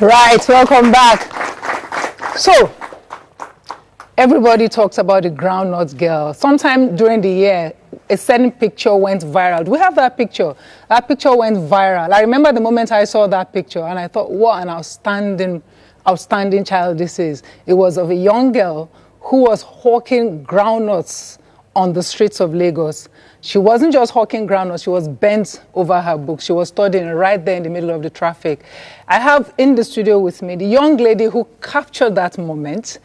Right, welcome back. So, everybody talks about the groundnut girl. Sometime during the year, a certain picture went viral. Do we have that picture? That picture went viral. I remember the moment I saw that picture and I thought, what an outstanding child this is. It was of a young girl who was hawking groundnuts on the streets of Lagos. She wasn't just hawking groundnuts, she was bent over her book. She was studying right there in the middle of the traffic. I have in the studio with me the young lady who captured that moment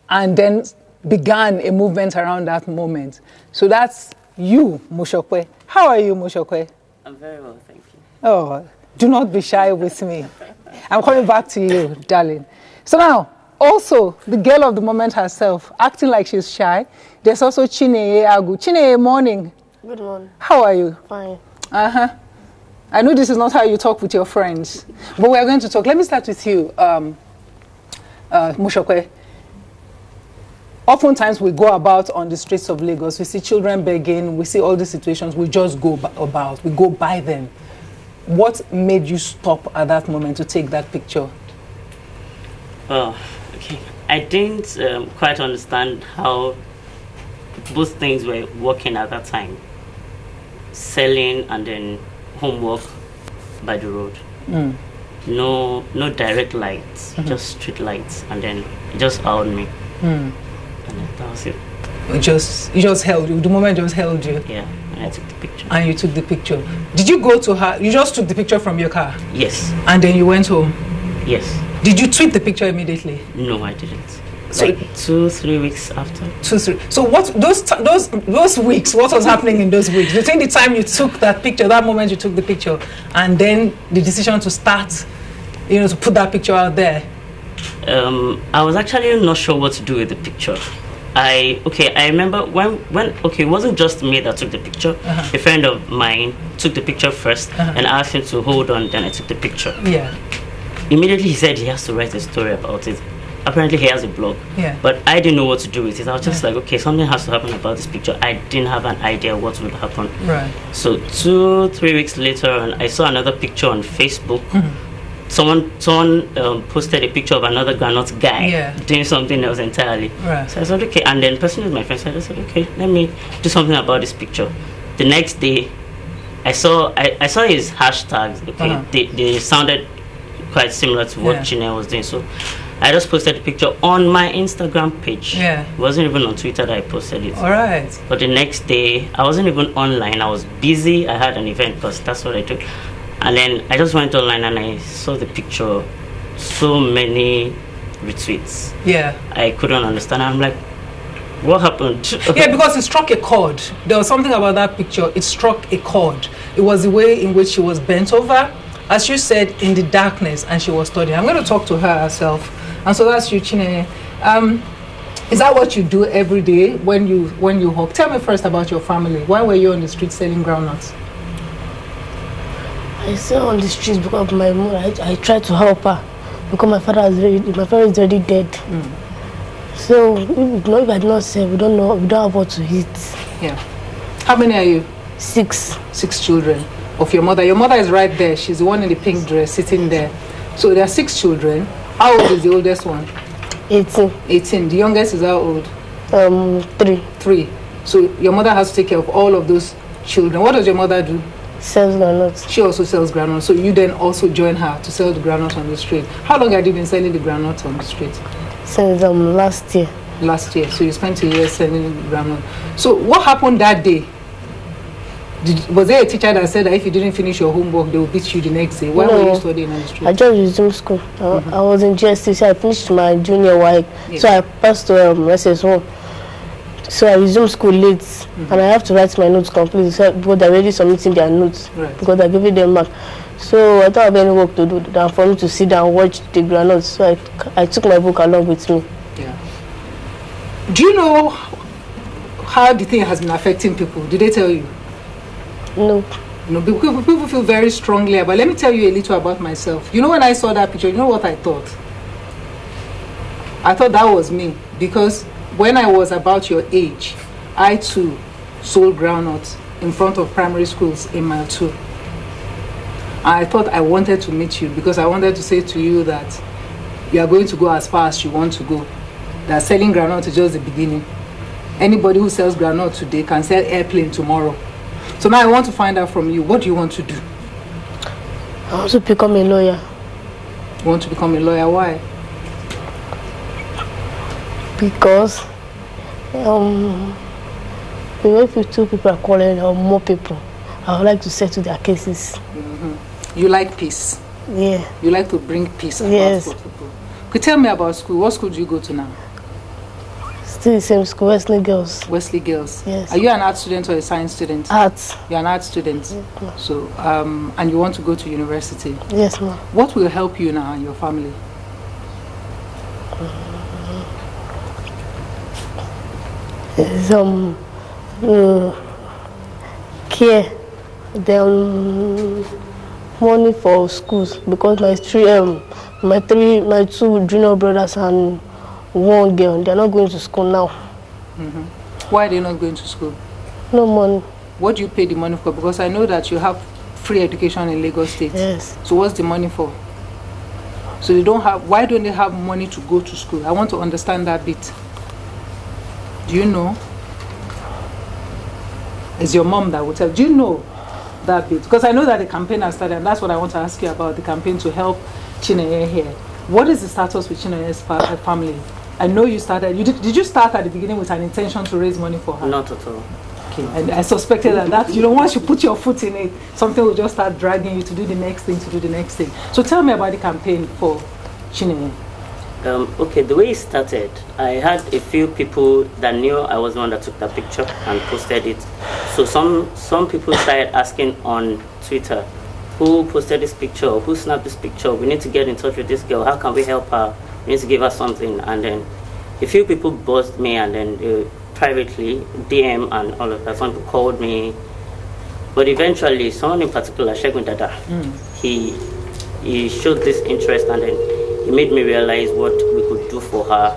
and then began a movement around that moment. So that's you, Mosope. How are you, Mosope? I'm very well, thank you. Oh, do not be shy with me. I'm coming back to you, darling. So now, also, the girl of the moment herself, acting like she's shy. There's also Chineye, Agwu. Chineye, morning. Good morning. How are you? Fine. I know this is not how you talk with your friends, but we are going to talk. Let me start with you, Mosope. Oftentimes we go about on the streets of Lagos, we see children begging, we see all these situations, we just go about, we go by them. What made you stop at that moment to take that picture? Oh, okay. I didn't quite understand how both things were working at that time. Selling and then homework by the road. No direct lights, just street lights, and then it just held me. And that was it. It just held you. The moment just held you. Yeah, and I took the picture. And you took the picture. Did you go to her? You just took the picture from your car? Yes. And then you went home? Yes. Did you tweet the picture immediately? No, I didn't. So like 2-3 weeks after. 2-3. So what those weeks? What was happening in those weeks between the time you took that picture, that moment you took the picture, and then the decision to start, to put that picture out there? I was actually not sure what to do with the picture. I remember when it wasn't just me that took the picture. A friend of mine took the picture first and asked him to hold on. Then I took the picture. Yeah. Immediately he said he has to write a story about it. Apparently he has a blog. Yeah. But I didn't know what to do with it. I was just like, okay, something has to happen about this picture. I didn't have an idea what would happen. Right. So 2-3 weeks later, and I saw another picture on Facebook. Someone posted a picture of another groundnut guy doing something else entirely. Right. So I said, okay. And then person with my friend said, I said, okay, let me do something about this picture. The next day, I saw his hashtags. Okay, they sounded quite similar to what Chineye was doing. So I just posted the picture on my Instagram page. Yeah. It wasn't even on Twitter that I posted it. All right. But the next day, I wasn't even online. I was busy. I had an event because that's what I do. And then I just went online and I saw the picture. So many retweets. Yeah. I couldn't understand. I'm like, what happened? Yeah, because it struck a chord. There was something about that picture. It struck a chord. It was the way in which she was bent over, as you said, in the darkness, and she was studying. I'm going to talk to her herself. And so that's you, Chineye. Is that what you do every day when you hawk? Tell me first about your family. Why were you on the street selling groundnuts? I sell on the streets because my mom. I try to help her because my father is already dead. So if I do not sell, we don't have what to eat. Yeah. How many are you? 6. 6 children of your mother. Your mother is right there. She's the one in the pink dress sitting there. So there are 6 children. How old is the oldest one? 18. 18. The youngest is how old? 3. 3. So your mother has to take care of all of those children. What does your mother do? Sells granules. She also sells granules. So you then also join her to sell the granules on the street. How long have you been selling the granules on the street? Since last year. Last year. So you spent a year selling granules. So what happened that day? Was there a teacher that said that if you didn't finish your homework, they will beat you the next day? Why were you studying on the street? I just resumed school. I was in GST, so I finished my junior YEC. Yeah. So I passed to SS1. So I resumed school late, and I have to write my notes completely. So because they're already submitting their notes, because they're giving them mark. So I don't have any work to do than for me to sit down and watch the granules. So I took my book along with me. Yeah. Do you know how the thing has been affecting people? Did they tell you? No. No, people feel very strongly about. Let me tell you a little about myself. You know, when I saw that picture, you know what I thought? I thought that was me, because when I was about your age, I too sold groundnuts in front of primary schools in Mile 2. I thought I wanted to meet you because I wanted to say to you that you are going to go as far as you want to go. That selling groundnut is just the beginning. Anybody who sells groundnut today can sell airplane tomorrow. So now I want to find out from you, what do you want to do? I want to become a lawyer. You want to become a lawyer? Why? Because the way two people are calling or more people, I would like to settle their cases. You like peace? Yeah. You like to bring peace about people. Could you tell me about school? What school do you go to now? Still the same school, Wesley Girls. Wesley Girls. Yes. Are you an art student or a science student? Art. You're an art student. Yeah. So, and you want to go to university? Yes, ma'am. What will help you now and your family? Care. Then money for schools because my two junior brothers and one girl, they're not going to school now. Why are they not going to school? No money. What do you pay the money for? Because I know that you have free education in Lagos State. Yes. So what's the money for? So they don't have, why don't they have money to go to school? I want to understand that bit. Do you know? It's your mom that will tell. Do you know that bit? Because I know that the campaign has started, and that's what I want to ask you about, the campaign to help Chineye here. What is the status with Chineye's family? I know you started, did you start at the beginning with an intention to raise money for her? Not at all. Okay, and I suspected that once you put your foot in it, something will just start dragging you to do the next thing, So tell me about the campaign for Chineye. Okay, the way it started, I had a few people that knew I was the one that took that picture and posted it. So some people started asking on Twitter, who posted this picture, who snapped this picture, we need to get in touch with this girl, how can we help her, we need to give her something. And then a few people buzzed me, and then privately DM and all of that, some people called me. But eventually, someone in particular, Shegun Dada, he showed this interest, and then he made me realize what we could do for her,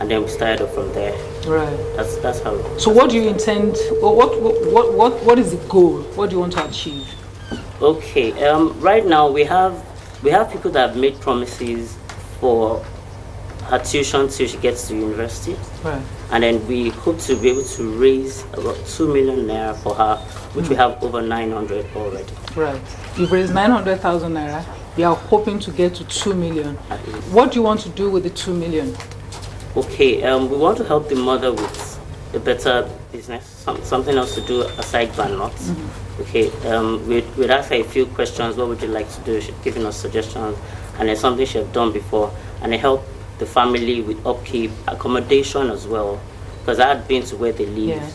and then we started up from there. Right. That's how. So what do you intend? What is the goal? What do you want to achieve? Okay. Right now we have people that have made promises for her tuition till she gets to university. Right. And then we hope to be able to raise about 2 million naira for her, which we have over 900 already. Right. You've raised 900,000 naira. You are hoping to get to 2 million. What do you want to do with the 2 million? Okay, we want to help the mother with a better business, something else to do aside groundnuts. Okay, we'd ask her a few questions. What would you like to do? She's giving us suggestions, and it's something she had done before, and it helped the family with upkeep, accommodation as well, because I had been to where they live,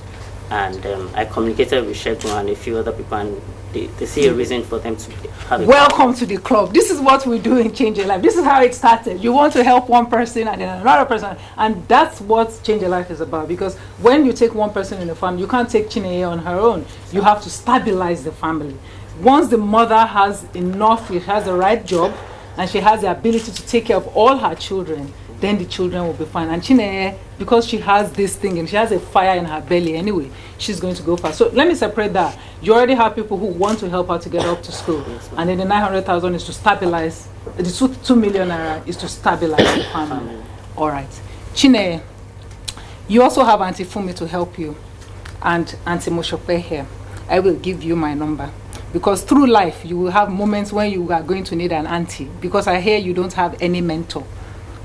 and I communicated with Shegun and a few other people, and they see a reason for them to have it. Welcome to the club. This is what we do in Change Your Life. This is how it started. You want to help one person and then another person, and that's what Change Your Life is about. Because when you take one person in the family, you can't take Chineye on her own. You have to stabilize the family. Once the mother has enough, she has the right job, and she has the ability to take care of all her children, then the children will be fine. And Chineye, because she has this thing and she has a fire in her belly anyway, she's going to go fast. So let me separate that. You already have people who want to help her to get up to school. And then the 900,000 is to stabilize, the 2 million naira is to stabilize the family. All right. Chineye, you also have Auntie Fumi to help you, and Auntie Mosope here. I will give you my number. Because through life, you will have moments when you are going to need an auntie. Because I hear you don't have any mentor.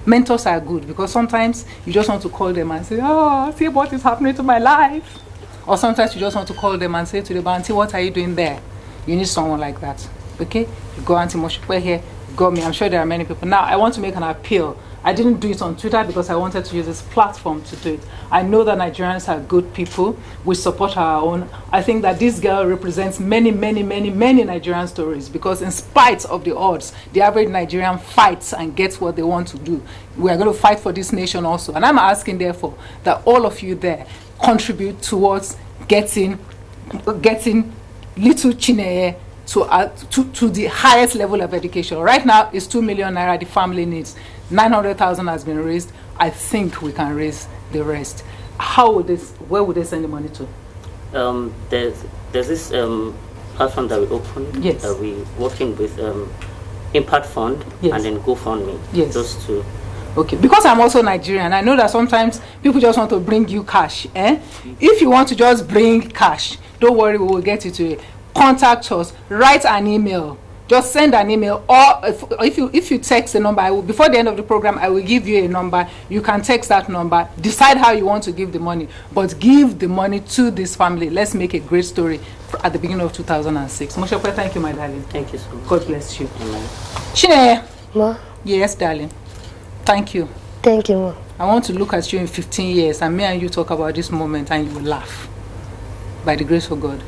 Mentors are good because sometimes you just want to call them and say, oh, see what is happening to my life. Or sometimes you just want to call them and say to them, Auntie, what are you doing there? You need someone like that. Okay? You go Auntie Mosope here, you got me. I'm sure there are many people. Now, I want to make an appeal. I didn't do it on Twitter because I wanted to use this platform to do it. I know that Nigerians are good people. We support our own. I think that this girl represents many, many, many, many Nigerian stories because in spite of the odds, the average Nigerian fights and gets what they want to do. We are going to fight for this nation also. And I'm asking, therefore, that all of you there contribute towards getting little Chineye to the highest level of education. Right now, it's 2 million naira the family needs. 900,000 has been raised. I think we can raise the rest. Where would they send the money to? There's this platform that we opened. Yes. We working with Impact Fund and then GoFundMe. Yes. Those two. Okay, because I'm also Nigerian, I know that sometimes people just want to bring you cash. If you want to just bring cash, don't worry, we will get it to you. Contact us, write an email, just send an email, or if you text the number, before the end of the program, I will give you a number. You can text that number, decide how you want to give the money, but give the money to this family. Let's make a great story at the beginning of 2006. Mosope, thank you, my darling. Thank you so much. God bless you. Amen. Chineye. Ma? Yes, darling. Thank you. Thank you, Ma. I want to look at you in 15 years and me and you talk about this moment and you will laugh. By the grace of God.